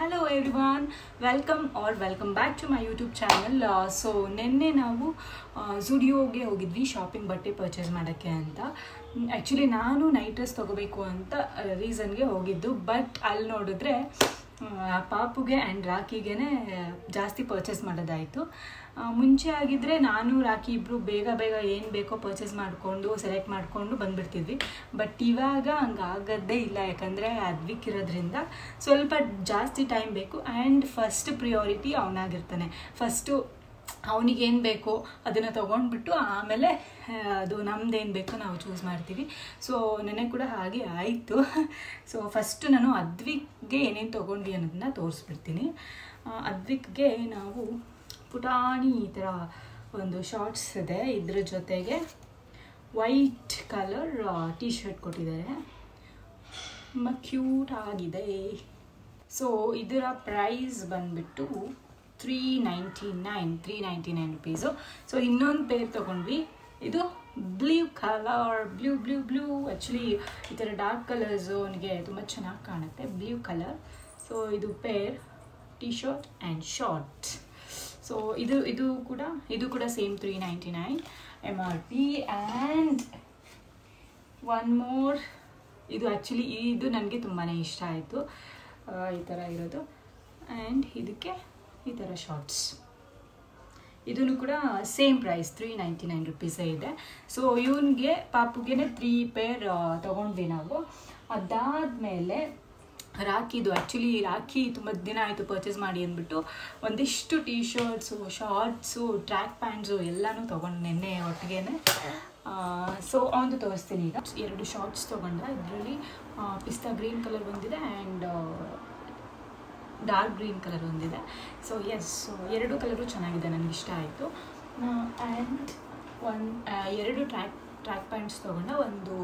Hello everyone, welcome back to my YouTube channel. So ನೆನ್ನೆ ನಾವು ಜುಡಿಯೋಗೆ ಹೋಗಿದ್ವಿ ಶಾಪಿಂಗ್ ಬಟ್ಟೆ ಪರ್ಚೇಸ್ ಮಾಡೋಕ್ಕೆ ಅಂತ. ಆ್ಯಕ್ಚುಲಿ ನಾನು ನೈಟ್ ಡ್ರೆಸ್ ತೊಗೋಬೇಕು ಅಂತ ರೀಸನ್ಗೆ ಹೋಗಿದ್ದು, ಬಟ್ ಅಲ್ಲಿ ನೋಡಿದ್ರೆ ಪಾಪುಗೆ ಆ್ಯಂಡ್ ರಾಕಿಗೆ ಜಾಸ್ತಿ ಪರ್ಚೇಸ್ ಮಾಡೋದಾಯಿತು. ಮುಂಚೆ ಆಗಿದ್ದರೆ ನಾನು ರಾಕಿ ಇಬ್ಬರು ಬೇಗ ಏನು ಬೇಕೋ ಪರ್ಚೇಸ್ ಮಾಡಿಕೊಂಡು ಸೆಲೆಕ್ಟ್ ಮಾಡಿಕೊಂಡು ಬಂದುಬಿಡ್ತಿದ್ವಿ. ಬಟ್ ಇವಾಗ ಹಂಗಾಗದ್ದೇ ಇಲ್ಲ, ಯಾಕಂದರೆ ಅದ್ವಿಕ್ ಇರೋದ್ರಿಂದ ಸ್ವಲ್ಪ ಜಾಸ್ತಿ ಟೈಮ್ ಬೇಕು. ಆ್ಯಂಡ್ ಫಸ್ಟ್ ಪ್ರಿಯಾರಿಟಿ ಅವನಾಗಿರ್ತಾನೆ. ಫಸ್ಟು ಅವನಿಗೇನು ಬೇಕೋ ಅದನ್ನು ತೊಗೊಂಡ್ಬಿಟ್ಟು ಆಮೇಲೆ ಅದು ನಮ್ದೇನು ಬೇಕೋ ನಾವು ಚೂಸ್ ಮಾಡ್ತೀವಿ. ಸೊ ನೆನೆ ಕೂಡ ಹಾಗೆ ಆಯಿತು. ಸೊ ಫಸ್ಟು ನಾನು ಅದ್ವಿಕ್ಗೆ ಏನೇನು ತೊಗೊಂಡ್ವಿ ಅನ್ನೋದನ್ನ ತೋರಿಸ್ಬಿಡ್ತೀನಿ. ಅದ್ವಿಕ್ಗೆ ನಾವು ಪುಟಾಣಿ ಈ ಥರ ಒಂದು ಶಾರ್ಟ್ಸ್ ಇದೆ, ಇದ್ರ ಜೊತೆಗೆ ವೈಟ್ ಕಲರ್ ಟೀ ಶರ್ಟ್ ಕೊಟ್ಟಿದ್ದಾರೆ, ತುಂಬ ಕ್ಯೂಟ್ ಆಗಿದೆ. ಸೊ ಇದರ ಪ್ರೈಸ್ ಬಂದುಬಿಟ್ಟು $399 ರುಪೀಸು. ಸೊ ಇನ್ನೊಂದು ಪೇರ್ ತೊಗೊಂಡ್ವಿ, ಇದು ಬ್ಲೂ ಕಲರ್, ಬ್ಲೂ ಆ್ಯಕ್ಚುಲಿ ಈ ಥರ ಡಾರ್ಕ್ ಕಲರ್ಸು ಅವನಿಗೆ ತುಂಬ ಚೆನ್ನಾಗಿ ಕಾಣುತ್ತೆ, ಬ್ಲೂ ಕಲರ್. ಸೊ ಇದು pair T shirt and short. So ಇದು ಕೂಡ same $399 MRP. And one more, ಇದು ಆ್ಯಕ್ಚುಲಿ ಇದು ನನಗೆ ತುಂಬಾ ಇಷ್ಟ ಆಯಿತು, ಈ ಥರ ಇರೋದು. ಆ್ಯಂಡ್ ಇದಕ್ಕೆ ಈ ಥರ ಶಾರ್ಟ್ಸ್, ಇದೂ ಕೂಡ ಸೇಮ್ ಪ್ರೈಸ್ $399 ರುಪೀಸೇ ಇದೆ. ಸೊ ಇವನಿಗೆ ಪಾಪುಗೆ 3 ಪೇರ್ ತೊಗೊಂಡ್ವಿ ನಾವು. ಅದಾದಮೇಲೆ ರಾಕಿದು, ಆ್ಯಕ್ಚುಲಿ ರಾಖಿ ತುಂಬ ದಿನ ಆಯಿತು ಪರ್ಚೇಸ್ ಮಾಡಿ ಅಂದ್ಬಿಟ್ಟು ಒಂದಿಷ್ಟು tea shirts, shorts, track pants ಎಲ್ಲನೂ ತೊಗೊಂಡು ನೆನ್ನೆ ಒಟ್ಟಿಗೆ. ಸೊ ಅವನು ತೋರಿಸ್ತೀನಿ ಈಗ. 2 ಶಾರ್ಟ್ಸ್ ತೊಗೊಂಡ, ಇದರಲ್ಲಿ ಪಿಸ್ತಾ ಗ್ರೀನ್ ಕಲರ್ ಬಂದಿದೆ ಆ್ಯಂಡ್ ಡಾರ್ಕ್ ಗ್ರೀನ್ ಕಲರ್ ಒಂದಿದೆ. ಸೊ ಎಸ್, 2 ಕಲರು ಚೆನ್ನಾಗಿದೆ, ನನಗೆ ಇಷ್ಟ ಆಯಿತು. ಆ್ಯಂಡ್ 2 ಟ್ರ್ಯಾಕ್ ಪ್ಯಾಂಟ್ಸ್ ತೊಗೊಂಡ, ಒಂದು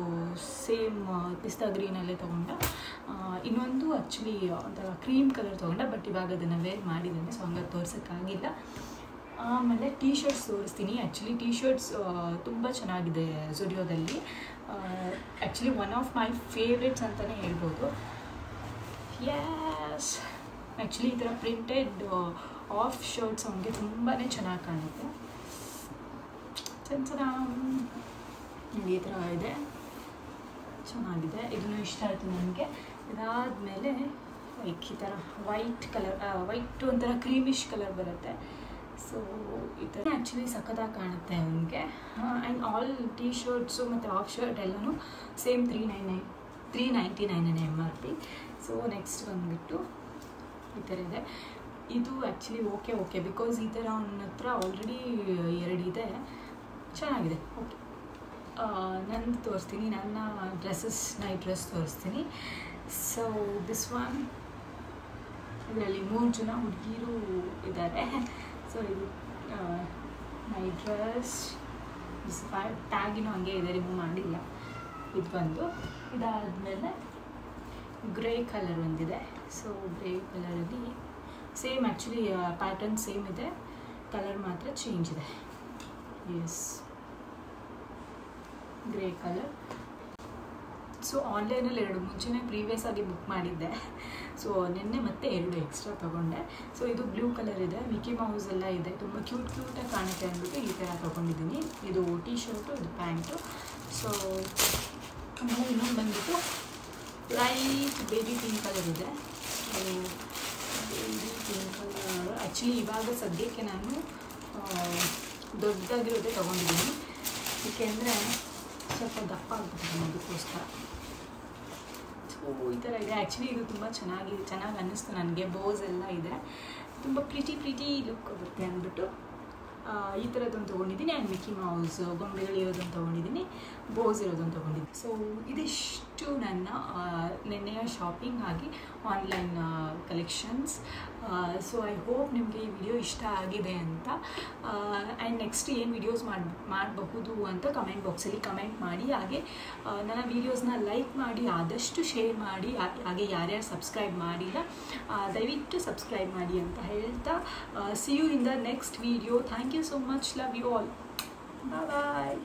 ಸೇಮ್ ಪಿಸ್ತಾ ಗ್ರೀನಲ್ಲೇ ತೊಗೊಂಡ, ಇನ್ನೊಂದು ಆ್ಯಕ್ಚುಲಿ ಒಂಥರ ಕ್ರೀಮ್ ಕಲರ್ ತೊಗೊಂಡ. ಬಟ್ ಇವಾಗ ಅದನ್ನು ವೇರ್ ಮಾಡಿದ್ದೇನೆ, ಸೊ ಹಂಗಾಗಿ ತೋರ್ಸೋಕ್ಕಾಗಿಲ್ಲ. ಆಮೇಲೆ ಟೀ ಶರ್ಟ್ಸ್ ತೋರಿಸ್ತೀನಿ. ಆ್ಯಕ್ಚುಲಿ ಟೀ ಶರ್ಟ್ಸ್ ತುಂಬ ಚೆನ್ನಾಗಿದೆ ಜುಡಿಯೋದಲ್ಲಿ. Actually one of my favourites ಅಂತಲೇ ಹೇಳ್ಬೋದು. ಯಸ್, ಆ್ಯಕ್ಚುಲಿ ಈ ಥರ ಪ್ರಿಂಟೆಡ್ ಆಫ್ ಶರ್ಟ್ಸ್ ಅವನಿಗೆ ತುಂಬಾ ಚೆನ್ನಾಗಿ ಕಾಣುತ್ತೆ. ಈ ಥರ ಇದೆ, ಚೆನ್ನಾಗಿದೆ, ಇದನ್ನು ಇಷ್ಟ ಆಯಿತು ನನಗೆ. ಇದಾದಮೇಲೆ ಲೈಕ್ ಈ ಥರ ವೈಟ್ ಕಲರ್, ವೈಟ್ ಒಂಥರ ಕ್ರೀಮಿಶ್ ಕಲರ್ ಬರುತ್ತೆ. ಸೊ ಈ ಥರ ಆ್ಯಕ್ಚುಲಿ ಸಖತ್ತಾಗಿ ಕಾಣುತ್ತೆ ಅವನಿಗೆ. ಆ್ಯಂಡ್ ಆಲ್ ಟೀ ಶರ್ಟ್ಸು ಮತ್ತು ಆಫ್ ಶರ್ಟ್ ಎಲ್ಲನೂ ಸೇಮ್ $399 MRP. ಸೊ ನೆಕ್ಸ್ಟ್ ಬಂದುಬಿಟ್ಟು ಈ ಥರ ಇದೆ. ಇದು ಆ್ಯಕ್ಚುಲಿ ಓಕೆ ಬಿಕಾಸ್ ಈ ಥರ ಅವನ ಹತ್ರ ಆಲ್ರೆಡಿ 2 ಇದೆ, ಚೆನ್ನಾಗಿದೆ. ಓಕೆ, ನಂದು ತೋರಿಸ್ತೀನಿ, ನನ್ನ ನೈಟ್ ಡ್ರೆಸ್ ತೋರಿಸ್ತೀನಿ. ಸೊ ದಿಸ್ ಒನ್, ಇದರಲ್ಲಿ 3 ಜನ ಹುಡುಗಿರು ಇದ್ದಾರೆ. ಸೊ ಇದು ನೈಟ್ ಡ್ರೆಸ್, ಟ್ಯಾಗಿನೂ ಹಂಗೆ ಇದೆ, ರಿಮೂವ್ ಮಾಡಿಲ್ಲ. ಇದು ಬಂದು ಇದಾದಮೇಲೆ ಗ್ರೇ ಕಲರ್ ಒಂದಿದೆ. ಸೊ ಗ್ರೇ ಕಲರಲ್ಲಿ ಸೇಮ್, ಆ್ಯಕ್ಚುಲಿ ಪ್ಯಾಟರ್ನ್ ಸೇಮ್ ಇದೆ, ಕಲರ್ ಮಾತ್ರ ಚೇಂಜ್ ಇದೆ. Yes, grey colour. ಸೊ ಆನ್ಲೈನಲ್ಲಿ 2 ಮುಂಚೆನೇ ಪ್ರೀವಿಯಸ್ ಆಗಿ ಬುಕ್ ಮಾಡಿದ್ದೆ. ಸೊ ನಿನ್ನೆ ಮತ್ತೆ 2 ಎಕ್ಸ್ಟ್ರಾ ತೊಗೊಂಡೆ. ಸೊ ಇದು ಬ್ಲೂ ಕಲರ್ ಇದೆ, ಮಿಕ್ಕಿ ಮೌಸ್ ಎಲ್ಲ ಇದೆ, ತುಂಬ ಕ್ಯೂಟಾಗಿ ಕಾಣುತ್ತೆ ಅಂದ್ಬಿಟ್ಟು ಈ ಥರ ತೊಗೊಂಡಿದ್ದೀನಿ. ಇದು ಟೀ ಶರ್ಟು, ಇದು ಪ್ಯಾಂಟು. ಸೊ ಆಮೇಲೆ ಇನ್ನೊಂದು ಬಂದುಬಿಟ್ಟು ಲೈಟ್ ಬೇಬಿ ಪಿಂಕ್ ಕಲರ್ ಇದೆ. ಬೇಬಿ ಪಿಂಕ್ ಕಲರ್ ಆ್ಯಕ್ಚುಲಿ ಇವಾಗ ಸದ್ಯಕ್ಕೆ ನಾನು ದೊಡ್ಡದಾಗಿರೋದೇ ತೊಗೊಂಡಿದ್ದೀನಿ, ಏಕೆಂದರೆ ಸ್ವಲ್ಪ ದಪ್ಪ ಆಗ್ಬಿಟ್ಟಿದ್ದೀನಿ ಅದಕ್ಕೋಸ್ಕರ. ಸೊ ಈ ಥರ ಇದೆ. ಆ್ಯಕ್ಚುಲಿ ಇದು ತುಂಬ ಚೆನ್ನಾಗಿ ಅನ್ನಿಸ್ತು ನನಗೆ. ಬೋಸ್ ಎಲ್ಲ ಇದೆ, ತುಂಬ ಪ್ರಿಟಿ ಲುಕ್ ಬರುತ್ತೆ ಅಂದ್ಬಿಟ್ಟು ಈ ಥರದ್ದೊಂದು ತೊಗೊಂಡಿದ್ದೀನಿ. ಆ್ಯಂಡ್ ಮಿಕ್ಕಿ ಮೌಸ್ ಗೊಂಬೆಗಳಿರೋದನ್ನು ತೊಗೊಂಡಿದ್ದೀನಿ, ಬೋಸ್ ಇರೋದನ್ನು ತೊಗೊಂಡಿದ್ದೀನಿ. ಸೊ ಇದಿಷ್ಟು ನನ್ನ ನೆನ್ನೆಯ ಶಾಪಿಂಗ್ ಆಗಿ online collections. So I hope ನಿಮಗೆ ಈ ವಿಡಿಯೋ ಇಷ್ಟ ಆಗಿದೆ ಅಂತ. ಆ್ಯಂಡ್ ನೆಕ್ಸ್ಟ್ ಏನು ವಿಡಿಯೋಸ್ ಮಾಡಬಹುದು ಅಂತ ಕಮೆಂಟ್ ಬಾಕ್ಸಲ್ಲಿ ಕಮೆಂಟ್ ಮಾಡಿ. ಹಾಗೆ ನನ್ನ ವೀಡಿಯೋಸ್ನ ಲೈಕ್ ಮಾಡಿ, ಆದಷ್ಟು ಶೇರ್ ಮಾಡಿ. ಹಾಗೆ ಯಾರ್ಯಾರು ಸಬ್ಸ್ಕ್ರೈಬ್ ಮಾಡಿಲ್ಲ ದಯವಿಟ್ಟು ಸಬ್ಸ್ಕ್ರೈಬ್ ಮಾಡಿ ಅಂತ ಹೇಳ್ತಾ, see you in the next video. Thank you so much, love you all, bye bye.